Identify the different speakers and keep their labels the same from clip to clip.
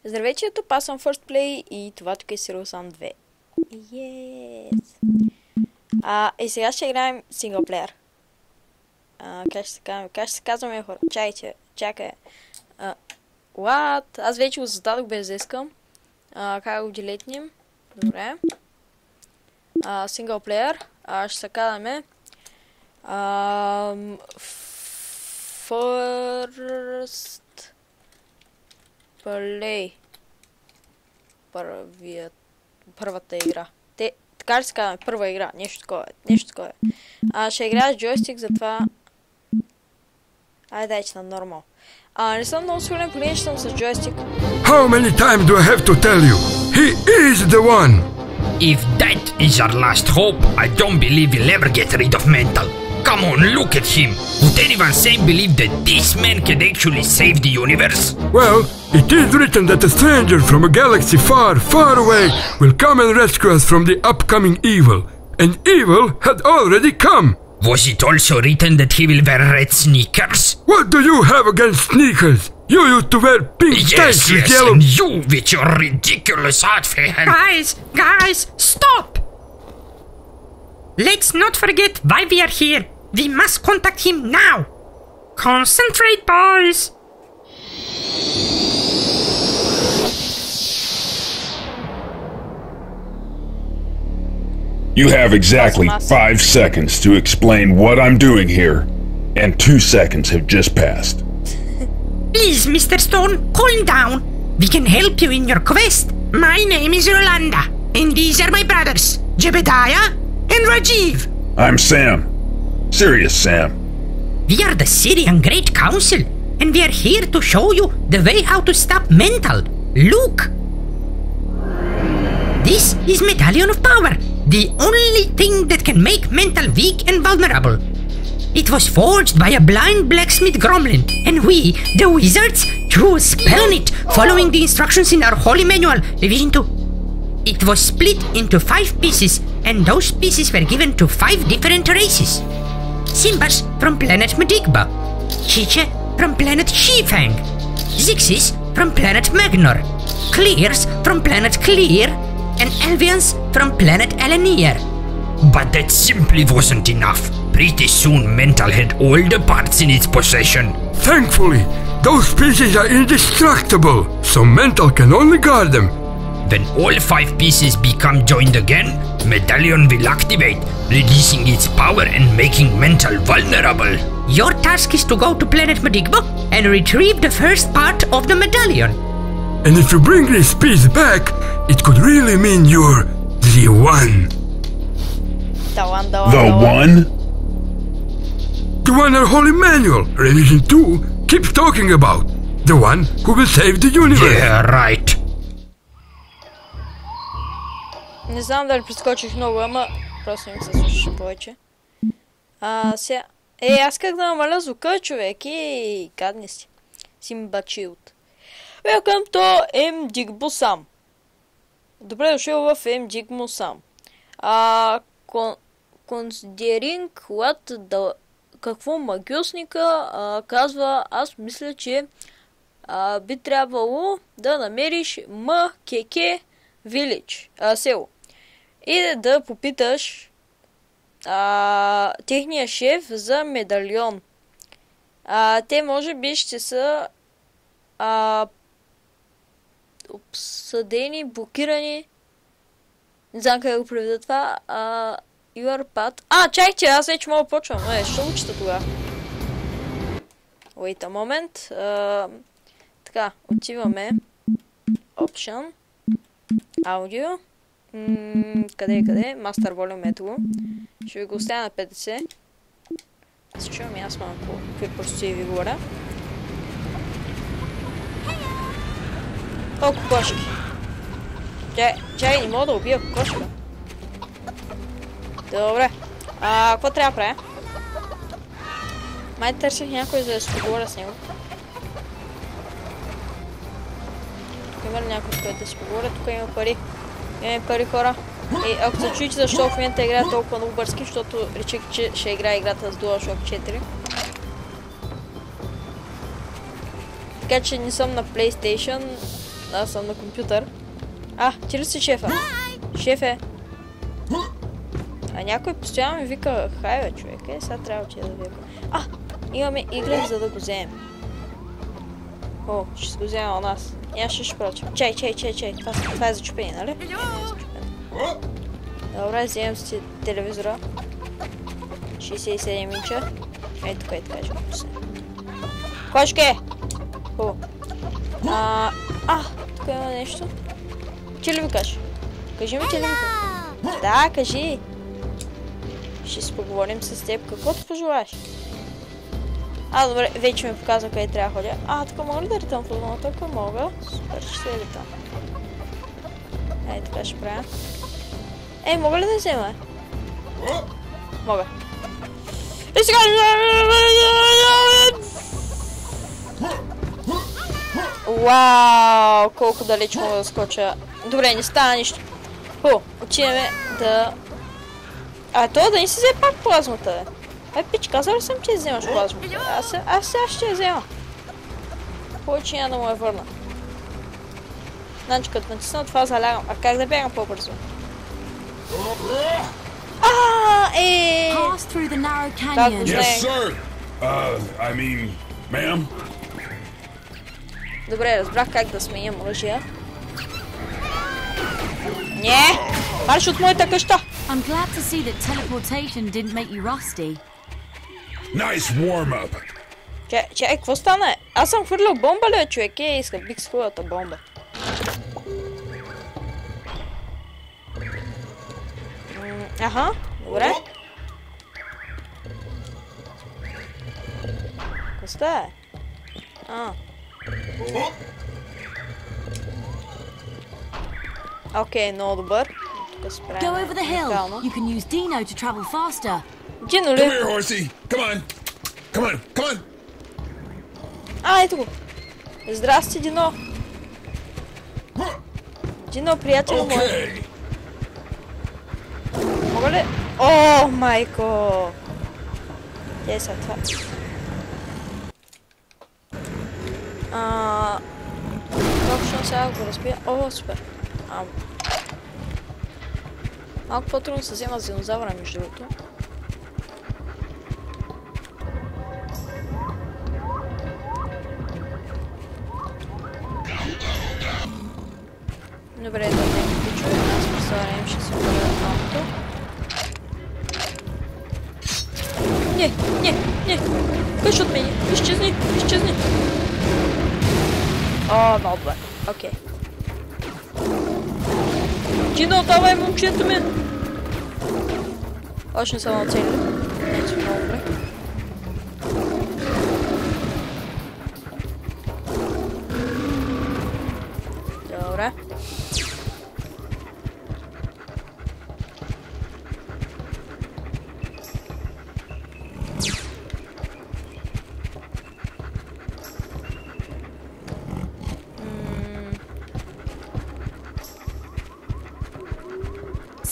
Speaker 1: Здравейте, YouTube, аз съм First Play и това тук е Serial Sam 2. Yes! И сега ще играем синглплеер. Как ще се казваме, хора? Чакай. What? Аз вече го зададох без да искам. Как го делетнем? Добре. Синглплеер. Ще се казваме First Play. Първата игра. Така ли се казваме? Първа игра. Нещо такова. Ще играя с джойстик, затова... Айде, дайте на нормал. Не съм много сигурен, поне че съм с джойстик.
Speaker 2: How many times do I have to tell you? He is the one!
Speaker 3: If that is our last hope, I don't believe we'll ever get rid of Mental. Come on, look at him. Would anyone believe that this man can actually save the universe?
Speaker 2: Well, it is written that a stranger from a galaxy far, far away will come and rescue us from the upcoming evil. And evil had already come.
Speaker 3: Was it also written that he will wear red sneakers?
Speaker 2: What do you have against sneakers? You used to wear pink tights with yellow...
Speaker 3: and you with your ridiculous outfit.
Speaker 4: Guys, stop! Let's not forget why we are here. We must contact him now. Concentrate, boys.
Speaker 5: You have exactly 5 seconds to explain what I'm doing here, and 2 seconds have just passed.
Speaker 4: Please, Mr. Stone, calm down. We can help you in your quest. My name is Rolanda, and these are my brothers, Jebediah and Rajiv.
Speaker 5: I'm Sam. Serious Sam.
Speaker 4: We are the Syrian Great Council, and we are here to show you the way how to stop Mental. Look! This is Medallion of Power, the only thing that can make Mental weak and vulnerable. It was forged by a blind blacksmith gremlin, and we, the wizards, threw a spell on it, following the instructions in our holy manual, Revision 2. It was split into 5 pieces, and those pieces were given to 5 different races. Simbas from planet Medigba, Chiche from planet Shifang, Zixis from planet Magnor, Clears from planet Clear, and Elvians from planet Elenier.
Speaker 3: But that simply wasn't enough. Pretty soon Mental had all the parts in its possession.
Speaker 2: Thankfully, those pieces are indestructible, so Mental can only guard them.
Speaker 3: When all 5 pieces become joined again, Medallion will activate, releasing its power and making Mental vulnerable.
Speaker 4: Your task is to go to planet Medigba and retrieve the first part of the medallion.
Speaker 2: And if you bring this piece back, it could really mean you're the one.
Speaker 5: The one?
Speaker 2: The one our holy manual, Religion 2, keeps talking about. The one who will save the universe.
Speaker 3: Yeah, right.
Speaker 1: Не знам дали прескочих много, ама просто им се слушаше повече. Сега... аз как да намаля звука, човек, и гадни си. Симбачилд. Welcome to Mdigmusam. Добре дошъл в Mdigmusam. Considering what the... Какво магиосника казва, аз мисля, че би трябвало да намериш МКК Village, село. И да попиташ техния шеф за медальон. Те може би ще са обсъдени, блокирани. Не знам как да го преведа това. You are bad. Чакайте, аз вече мога да почвам. Що учите тогава? Wait a moment. Така, отиваме. Option. Аудио. Къде? Master Volume, ето го. Ще ви го оставя на 50. Се чувам и аз малко какви прости ви говоря. О, кокошки. Чай, не мога да убия кокошка. Добре. Какво трябва да правя? Май търсих някой, за да се поговоря с него. Тук има ли някой, с който да се поговоря? Тук има пари. Имаме пари, хора. Ако се чуете защо в момента играя толкова много бързки, защото речих, че ще играя играта с DualShock 4. Така че не съм на PlayStation Аз съм на компютър. Ти ли си шефа? Шефе. Някой постоянно ми вика хай, бе, човек. Сега трябва да вика. Имаме игли, за да го вземем. Ще го вземем у нас. Ще прочим. Чай. Това е зачупение, нали? Не е зачупение. Добре, вземем си телевизора. 67 инча. Ето тук така ще го пуснем. Кошке! Тук има нещо. Ти ли викаш? Кажи ми, ти ли викаш? Да, кажи. Ще си поговорим с теб. Каквото пожелаеш. Добре, вече ми показва къде трябва да ходя. Тук мога ли да летам в луната? Ако мога. Супер, ще се летам. Така ще правя. Мога ли да взема? Мога. И сега... Вау, колко далеч мога да скоча. Добре, не става нищо. Отиваме да... Това да не си взе пак плазмата, бе. Пич, казал ли съм, че вземаш плазмата? Аз сега ще я взема. Повече няма да му я върна. Значи, като натисна това залягам. Как да бягам по-бързо? Так го знаех. Добре, разбрах как да сменям оръжия. Не! Марш от моята къща!
Speaker 6: I'm glad to see that teleportation didn't make you rusty.
Speaker 5: Nice warm up.
Speaker 1: Чай, какво стана? Аз съм хвърлял бомба, ли, човек? Искам бих своята бомба. Добре. Какво става? Окей, много добър.
Speaker 6: Go over the hill. You can use Dino to travel faster.
Speaker 1: Дино ли?
Speaker 5: Come here, horsey. Come on.
Speaker 1: Ето го. Здрасти, Дино. Дино, приятел мой. Мога ли? Майко. Сега това. Точно сега го разбия. Супер. Малко по-трудно се взема с динозавра, между другото. Добре, да не пичове, аз представям, ще се бъде малкото. Не! Къщ от мене! Изчезни! Много добре. Окей. Дино, давай, момчето ми! Още не съм оцелили. Не, си много добре. Добре.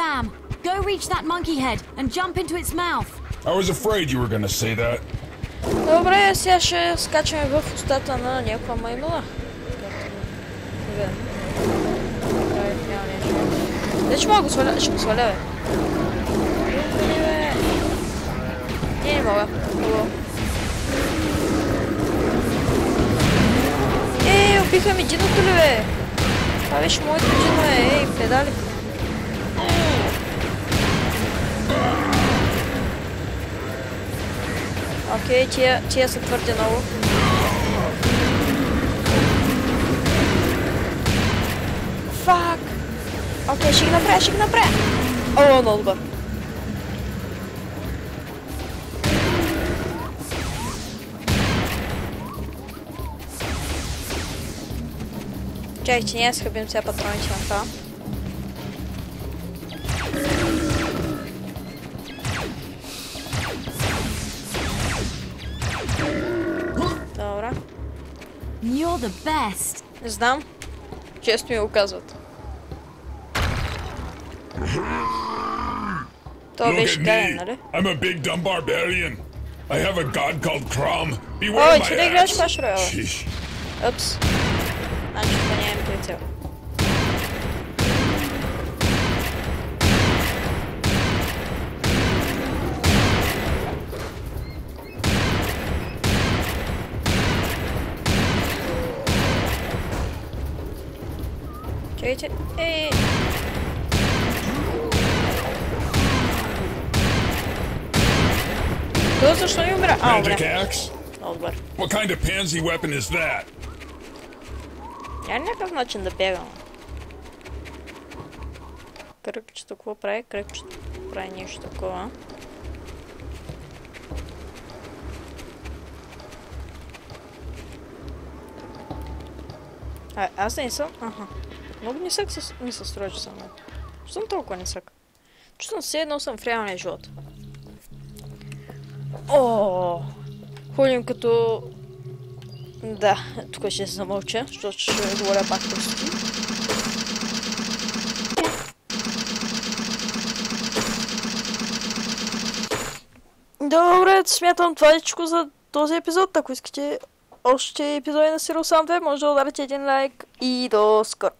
Speaker 6: Sam, go reach that monkey head and jump into its mouth.
Speaker 5: I was afraid you were gonna say that.
Speaker 1: Добре, сега ще скачаме в устата на някаква маймуна. Вече мога ще го сваля, бе. Не мога. Убиха ми диното ли, бе? Това беше моето дино, педали. Окей, тия са твърде много. Фак! Окей, ще ги направя! Много добър. Чакай, че ние схъбим сега патроните на това. Добре.
Speaker 6: You're the best.
Speaker 1: Не знам. Често ми го казват. Това беше гаден, нали?
Speaker 5: I'm a big dumb barbarian. I have a god called Crom. Beware my axe.
Speaker 1: Че да играеш Clash Royale? Упс. Значи това не е цел. Чакайте. То защо не умря?
Speaker 5: Magic axe?
Speaker 1: Добър.
Speaker 5: What kind of pansy weapon is that?
Speaker 1: Няма някакъв начин да бегам. Кръгчето какво прави? Кръгчето прави нещо такова. Аз не съм. Аха. Много нисък ми се струва, че съм. Що съм толкова нисък? Чувствам се едно съм в реалния живот. О, ходим като... Да, тук ще се замълча, защото ще говоря пак просто. Добре, смятам това личко за този епизод. Ако искате още епизоди на Serial Sam 2, може да ударите един лайк и до скоро.